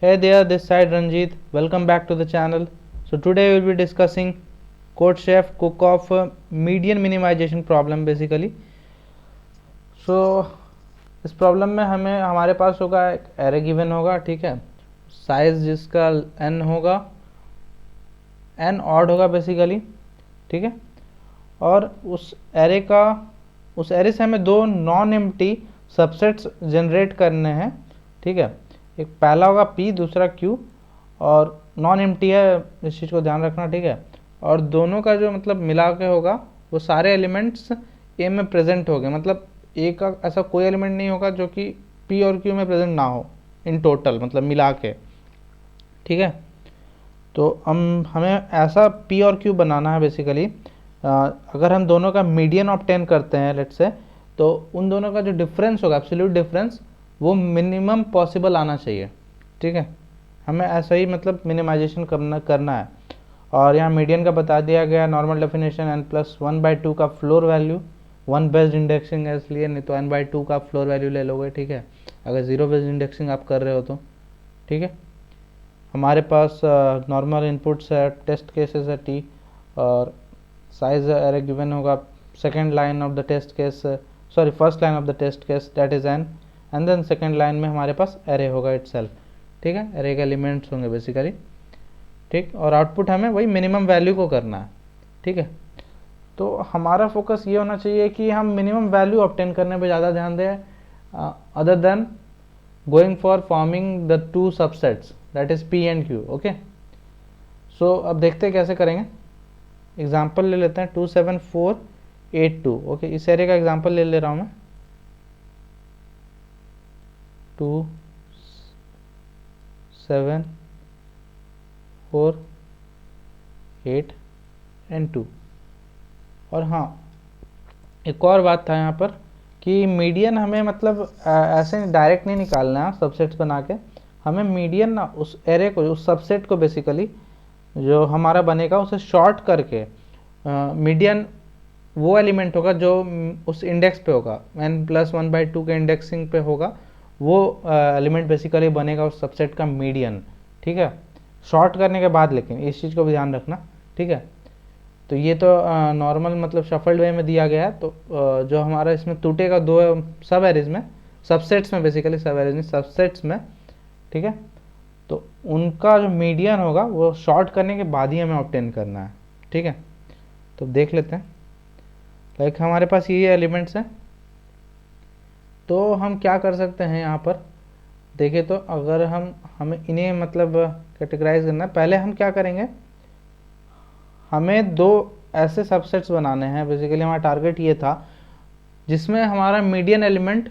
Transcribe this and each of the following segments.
Hey there, this side Ranjit. Welcome back to the channel. So today we will be discussing CodeChef cook-off median minimization problem basically. So इस problem में हमें हमारे पास होगा एक array given होगा, ठीक है, साइज जिसका n होगा, n ऑड होगा बेसिकली, ठीक है, और उस एरे से हमें दो नॉन एम्प्टी सबसेट्स जनरेट करने हैं, ठीक है। एक पहला होगा p, दूसरा q, और नॉन एम्प्टी है, इस चीज़ को ध्यान रखना, ठीक है। और दोनों का जो मतलब मिला के होगा वो सारे एलिमेंट्स ए में प्रेजेंट हो गए, मतलब ए का ऐसा कोई एलिमेंट नहीं होगा जो कि p और q में प्रेजेंट ना हो इन टोटल, मतलब मिला के, ठीक है। तो हमें ऐसा p और q बनाना है बेसिकली। अगर हम दोनों का मीडियन ऑब्टेन करते हैं लेट्स से, तो उन दोनों का जो डिफरेंस होगा, एब्सोल्यूट डिफरेंस, वो मिनिमम पॉसिबल आना चाहिए, ठीक है। हमें ऐसा ही मतलब मिनिमाइजेशन करना है। और यहाँ मीडियन का बता दिया गया, नॉर्मल डेफिनेशन n+1/2 का फ्लोर वैल्यू, 1 बेस्ड इंडेक्सिंग है इसलिए, नहीं तो n/2 का फ्लोर वैल्यू ले लोगे, ठीक है, अगर 0 बेस्ड इंडेक्सिंग आप कर रहे हो तो, ठीक है। हमारे पास नॉर्मल इनपुट्स है, टेस्ट केसेस है t, और साइज एरे गिवन होगा, second line of the test case, sorry first line of the test case that is n, and then second line में हमारे पास एरे होगा इटसेल्फ, ठीक है, एरे के एलिमेंट्स होंगे बेसिकली, ठीक। और आउटपुट हमें वही मिनिमम वैल्यू को करना है, ठीक है। तो हमारा फोकस ये होना चाहिए कि हम मिनिमम वैल्यू ऑब्टेन करने पे ज़्यादा ध्यान दें, other than going for forming the two subsets that is p and q, okay. So अब देखते हैं कैसे करेंगे। एग्जाम्पल ले लेते हैं 27482, ओके, इस एरे का एग्जाम्पल ले रहा हूँ मैं, 2 7 4 8 एंड 2। और हाँ, एक और बात था यहाँ पर कि मीडियन हमें मतलब ऐसे डायरेक्ट नहीं निकालना है सबसेट्स बना के, हमें मीडियन ना उस एरे को, उस सबसेट को बेसिकली जो हमारा बनेगा उसे शॉर्ट करके मीडियन वो एलिमेंट होगा जो उस इंडेक्स पे होगा, n+1/2 के इंडेक्सिंग पे होगा, वो एलिमेंट बेसिकली बनेगा उस सबसेट का मीडियन, ठीक है, शॉर्ट करने के बाद। लेकिन इस चीज़ को भी ध्यान रखना, ठीक है। तो ये तो नॉर्मल मतलब शफल्ड वे में दिया गया है, तो जो हमारा इसमें टूटेगा दो सब एरेज में, सबसेट्स में बेसिकली, सब एरेज में सबसेट्स में, ठीक है, तो उनका जो मीडियन होगा वो शॉर्ट करने के बाद ही हमें ऑब्टेन करना है, ठीक है। तो देख लेते हैं, लाइक हमारे पास ये एलिमेंट्स हैं, तो हम क्या कर सकते हैं यहाँ पर देखिए। तो अगर हमें इन्हें मतलब कैटेगराइज करना है, पहले हम क्या करेंगे, हमें दो ऐसे सबसेट्स बनाने हैं, बेसिकली हमारा टारगेट ये था जिसमें हमारा मीडियन एलिमेंट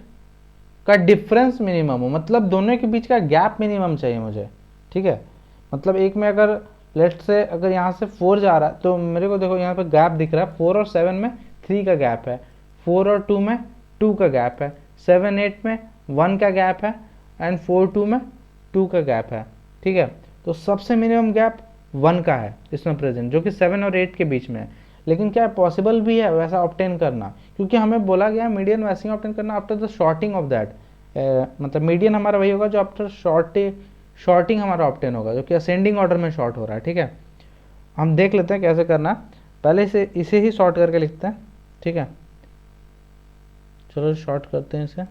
का डिफरेंस मिनिमम हो, मतलब दोनों के बीच का गैप मिनिमम चाहिए मुझे, ठीक है। मतलब एक में अगर लेट्स से अगर यहाँ से 4 जा रहा है, तो मेरे को देखो यहाँ पर गैप दिख रहा है, 4 और 7 में 3 का गैप है, 4 और 2 में 2 का गैप है, 7 8 में 1 का गैप है, एंड 4 2 में 2 का गैप है, ठीक है। तो सबसे मिनिमम गैप 1 का है इसमें प्रेजेंट, जो कि 7 और 8 के बीच में है। लेकिन क्या पॉसिबल भी है वैसा ऑब्टेन करना, क्योंकि हमें बोला गया मीडियन वैसे ही ऑब्टेन करना after the sorting of that, मतलब मीडियन हमारा वही होगा जो आफ्टर शॉर्टिंग हमारा ऑब्टेन होगा, जो कि असेंडिंग ऑर्डर में शॉर्ट हो रहा है, ठीक है। हम देख लेते हैं कैसे करना, पहले इसे ही शॉर्ट करके लिखते हैं, ठीक है। चलो शॉर्ट करते हैं इसे,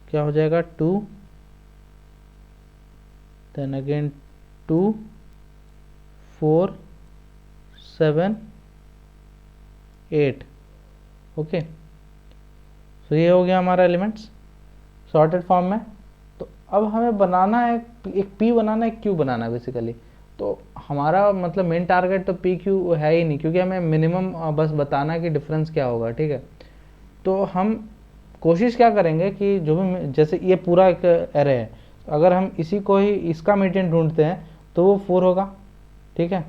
क्या हो जाएगा 2 देन अगेन 2 4 7 8, ओके। तो ये हो गया हमारा एलिमेंट्स सॉर्टेड फॉर्म में। तो अब हमें बनाना है एक p बनाना है, एक q बनाना है बेसिकली। तो हमारा मतलब मेन टारगेट तो p q है ही नहीं, क्योंकि हमें मिनिमम बस बताना है कि डिफरेंस क्या होगा, ठीक है। तो हम कोशिश क्या करेंगे कि जो भी, जैसे ये पूरा एक एरे है, अगर हम इसी को ही इसका मीडियन ढूंढते हैं तो वो 4 होगा, ठीक है।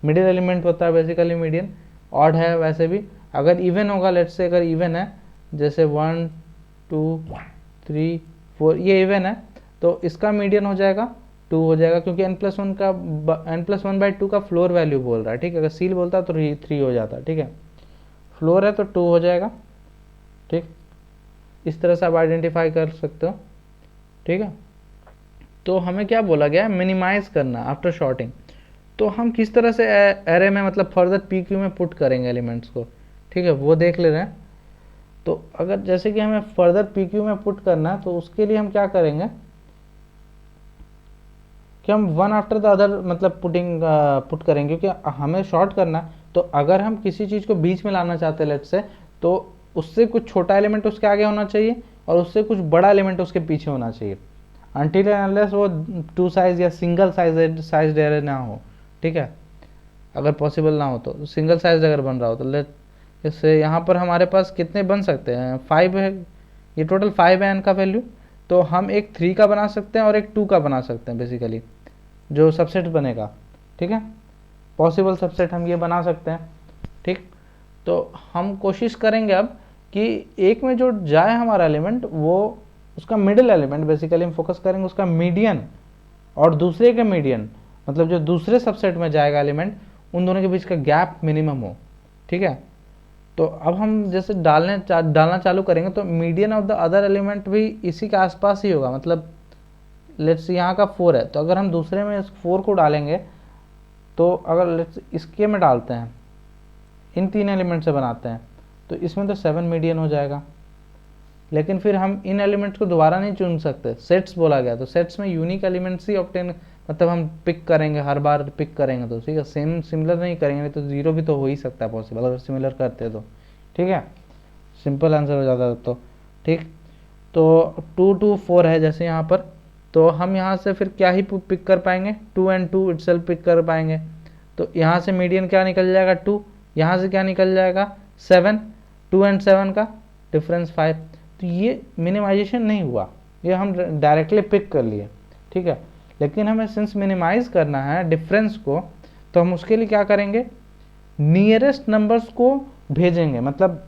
मिडिल एलिमेंट होता है बेसिकली मीडियन, ऑड है वैसे भी, अगर इवन होगा लेट्स से, अगर इवन है जैसे 1 2 3 4 ये इवन है, तो इसका मीडियन हो जाएगा 2 हो जाएगा, क्योंकि n+1/2 का फ्लोर वैल्यू बोल रहा है, ठीक है। अगर सील बोलता तो 3 हो जाता, ठीक है। फ्लोर है तो 2 हो जाएगा, ठीक। इस तरह से आप आइडेंटिफाई कर सकते हो, ठीक है। तो हमें क्या बोला गया है, मिनिमाइज करना आफ्टर शॉर्टिंग। तो हम किस तरह से एरे में मतलब फर्दर पी क्यू में पुट करेंगे एलिमेंट्स को, ठीक है, वो देख ले रहे हैं। तो अगर जैसे कि हमें फर्दर पी क्यू में पुट करना है तो उसके लिए हम क्या करेंगे कि हम वन आफ्टर द अदर मतलब पुट करेंगे, क्योंकि हमें शॉर्ट करना। तो अगर हम किसी चीज़ को बीच में लाना चाहते हैं लेट्स से, तो उससे कुछ छोटा एलिमेंट उसके आगे होना चाहिए और उससे कुछ बड़ा एलिमेंट उसके पीछे होना चाहिए, अनटिल अनलेस वो टू साइज या सिंगल साइज एरे ना हो, ठीक है। अगर पॉसिबल ना हो तो सिंगल साइज अगर बन रहा हो तो लेट, जैसे यहाँ पर हमारे पास कितने बन सकते हैं, 5 है, ये टोटल 5 है एन का वैल्यू। तो हम एक 3 का बना सकते हैं और एक 2 का बना सकते हैं बेसिकली, जो सबसेट बनेगा, ठीक है। पॉसिबल सबसेट हम ये बना सकते हैं, ठीक। तो हम कोशिश करेंगे अब कि एक में जो जाए हमारा एलिमेंट वो उसका मिडिल एलिमेंट, बेसिकली हम फोकस करेंगे उसका मीडियन और दूसरे का मीडियन, मतलब जो दूसरे सबसेट में जाएगा एलिमेंट उन दोनों के बीच का गैप मिनिमम हो, ठीक है। तो अब हम जैसे डालना चालू करेंगे तो median of the other element भी इसी के आसपास ही होगा। मतलब लेट्स यहाँ का 4 है, तो अगर हम दूसरे में इस 4 को डालेंगे तो अगर लेट्स इसके में डालते हैं, इन 3 एलिमेंट से बनाते हैं, तो इसमें तो 7 मीडियन हो जाएगा। लेकिन फिर हम इन एलिमेंट्स को दोबारा नहीं चुन सकते, सेट्स बोला गया, तो सेट्स में यूनिक एलिमेंट्स ही ऑब्टेन मतलब हम पिक करेंगे, हर बार पिक करेंगे तो ठीक है, सिमिलर नहीं करेंगे, नहीं तो जीरो भी तो हो ही सकता है पॉसिबल अगर सिमिलर करते तो, ठीक है। सिंपल आंसर हो जाता है तो, ठीक। तो 2 2 4 है जैसे यहाँ पर, तो हम यहाँ से फिर क्या ही पिक कर पाएंगे, 2 एंड 2 इटसेल्फ पिक कर पाएंगे। तो यहाँ से मीडियन क्या निकल जाएगा 2, यहाँ से क्या निकल जाएगा 7, 2 एंड 7 का डिफरेंस 5। तो ये मिनिमाइजेशन नहीं हुआ, ये हम डायरेक्टली पिक कर लिए, ठीक है। लेकिन हमें सिंस मिनिमाइज करना है डिफरेंस को, तो हम उसके लिए क्या करेंगे, नियरेस्ट नंबर्स को भेजेंगे। मतलब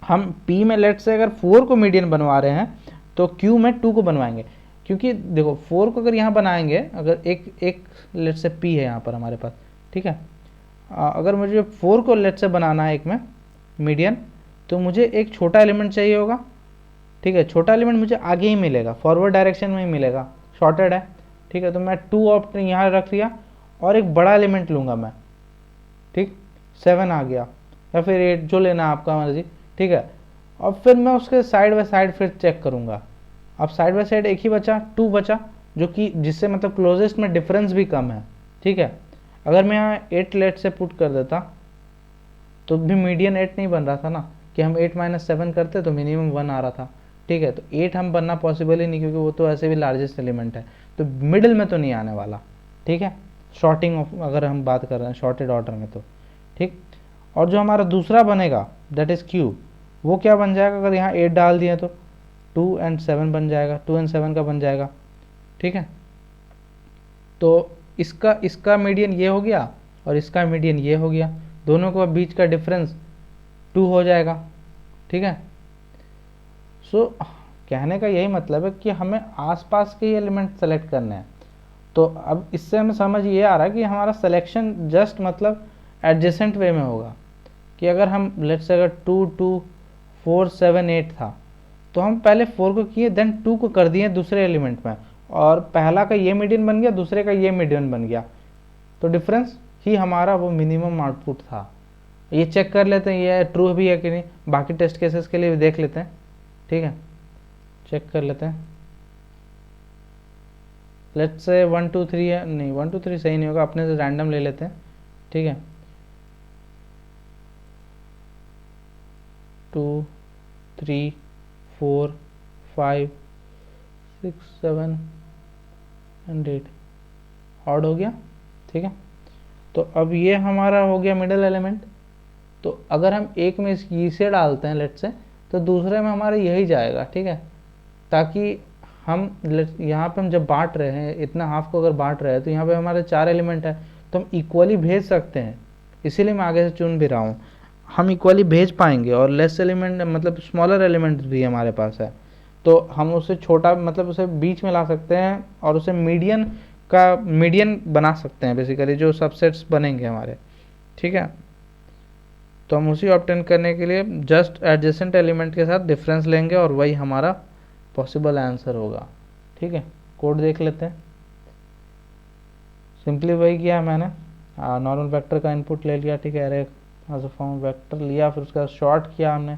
हम P में लेट से अगर 4 को मीडियन बनवा रहे हैं तो Q में 2 को बनवाएंगे, क्योंकि देखो 4 को अगर यहाँ बनाएंगे, अगर एक लेट से P है यहाँ पर हमारे पास, ठीक है। अगर मुझे 4 को लेट से बनाना है एक में मीडियन, तो मुझे एक छोटा एलिमेंट चाहिए होगा, ठीक है। छोटा एलिमेंट मुझे आगे ही मिलेगा, फॉरवर्ड डायरेक्शन में ही मिलेगा, शॉर्टेड है, ठीक है। तो मैं 2 ऑप्ट यहाँ रख लिया और एक बड़ा एलिमेंट लूँगा मैं, ठीक, 7 आ गया या फिर 8, जो लेना आपका मर्जी, ठीक है। और फिर मैं उसके साइड बाय साइड फिर चेक करूँगा। अब साइड बाय साइड एक ही बचा, 2 बचा, जो कि जिससे मतलब क्लोजेस्ट में डिफरेंस भी कम है, ठीक है। अगर मैं यहाँ 8 लेट से पुट कर देता तो भी मीडियन 8 नहीं बन रहा था ना, कि हम 8 - 7 करते तो मिनिमम 1 आ रहा था, ठीक है। तो 8 हम बनना पॉसिबल ही नहीं, क्योंकि वो तो ऐसे भी लार्जेस्ट एलिमेंट है, तो मिडिल में तो नहीं आने वाला, ठीक है। शॉर्टिंग अगर हम बात कर रहे हैं शॉर्टेड ऑर्डर में तो, ठीक। और जो हमारा दूसरा बनेगा दैट इज़ Q, वो क्या बन जाएगा, अगर यहाँ 8 डाल दिए तो 2 एंड 7 बन जाएगा, 2 एंड 7 का बन जाएगा, ठीक है। तो इसका मीडियन ये हो गया और इसका मीडियन ये हो गया, दोनों के बीच का डिफरेंस 2 हो जाएगा, ठीक है। सो कहने का यही मतलब है कि हमें आसपास के ही एलिमेंट सेलेक्ट करने हैं। तो अब इससे हमें समझ ये आ रहा है कि हमारा सिलेक्शन जस्ट मतलब एडजेसेंट वे में होगा, कि अगर हम लेट्स से अगर 2 2 4 7 8 था, तो हम पहले 4 को किए देन 2 को कर दिए दूसरे एलिमेंट में, और पहला का ये मीडियन बन गया, दूसरे का ये मीडियन बन गया, तो डिफरेंस ही हमारा वो मिनिमम आउटपुट था। ये चेक कर लेते हैं ये ट्रू भी है कि नहीं, बाकी टेस्ट केसेस के लिए भी देख लेते हैं, ठीक है, चेक कर लेते हैं। लेट्स से 1 2 3 है, नहीं 1 2 3 सही नहीं होगा, अपने से रैंडम ले लेते हैं, ठीक है। 2 3 4 5 6 7 एंड 8 ऑड हो गया, ठीक है। तो अब ये हमारा हो गया मिडिल एलिमेंट। तो अगर हम एक में इसे डालते हैं लेट से, तो दूसरे में हमारा यही जाएगा, ठीक है, ताकि हम यहाँ पे हम जब बांट रहे हैं इतना हाफ को अगर बांट रहे हैं, तो यहाँ पे हमारे 4 एलिमेंट है, तो हम इक्वली भेज सकते हैं, इसीलिए मैं आगे से चुन भी रहा हूँ, हम इक्वली भेज पाएंगे। और लेस एलिमेंट मतलब स्मॉलर एलिमेंट भी हमारे पास है, तो हम उसे छोटा मतलब उसे बीच में ला सकते हैं और उसे मीडियन बना सकते हैं बेसिकली, जो सबसेट्स बनेंगे हमारे, ठीक है। तो हम उसी ऑब्टेन करने के लिए जस्ट एडजेसेंट एलिमेंट के साथ डिफरेंस लेंगे और वही हमारा पॉसिबल आंसर होगा, ठीक है। कोड देख लेते हैं। सिंपली वही किया मैंने, नॉर्मल वेक्टर का इनपुट ले लिया, ठीक है, अरे एज अ फॉर्म वेक्टर लिया, फिर उसका शॉर्ट किया हमने,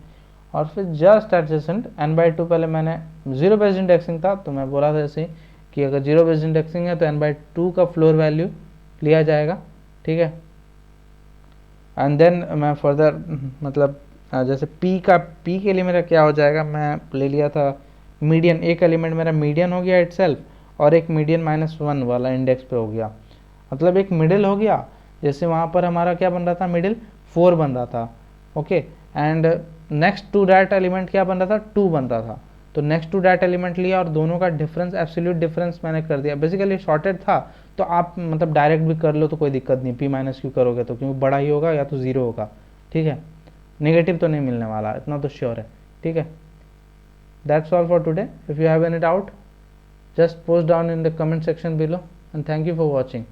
और फिर जस्ट एडजेसेंट n/2 पहले मैंने जीरो बेस्ड इंडेक्सिंग था तो मैं बोला था ऐसे कि अगर जीरो बेस्ड इंडेक्सिंग है तो n/2 का फ्लोर वैल्यू लिया जाएगा, ठीक है। एंड देन मैं फर्दर मतलब जैसे p के लिए मेरा क्या हो जाएगा, मैं ले लिया था मीडियन, एक एलिमेंट मेरा मीडियन हो गया इटसेल्फ और एक मीडियन -1 वाला इंडेक्स पे हो गया, मतलब एक मिडिल हो गया। जैसे वहाँ पर हमारा क्या बन रहा था, मिडिल 4 बन रहा था, okay. And next to that element क्या बन रहा था, 2 बन रहा था, तो नेक्स्ट टू डैट एलिमेंट लिया और दोनों का डिफरेंस, एब्सोल्यूट डिफरेंस मैंने कर दिया। बेसिकली शॉर्टेड था तो आप मतलब डायरेक्ट भी कर लो तो कोई दिक्कत नहीं, p-q करोगे तो क्योंकि बड़ा ही होगा या तो ज़ीरो होगा, ठीक है, नेगेटिव तो नहीं मिलने वाला, इतना तो श्योर है, ठीक है। That's all for today. If you have any doubt just post down in the comment section below, and thank you for watching.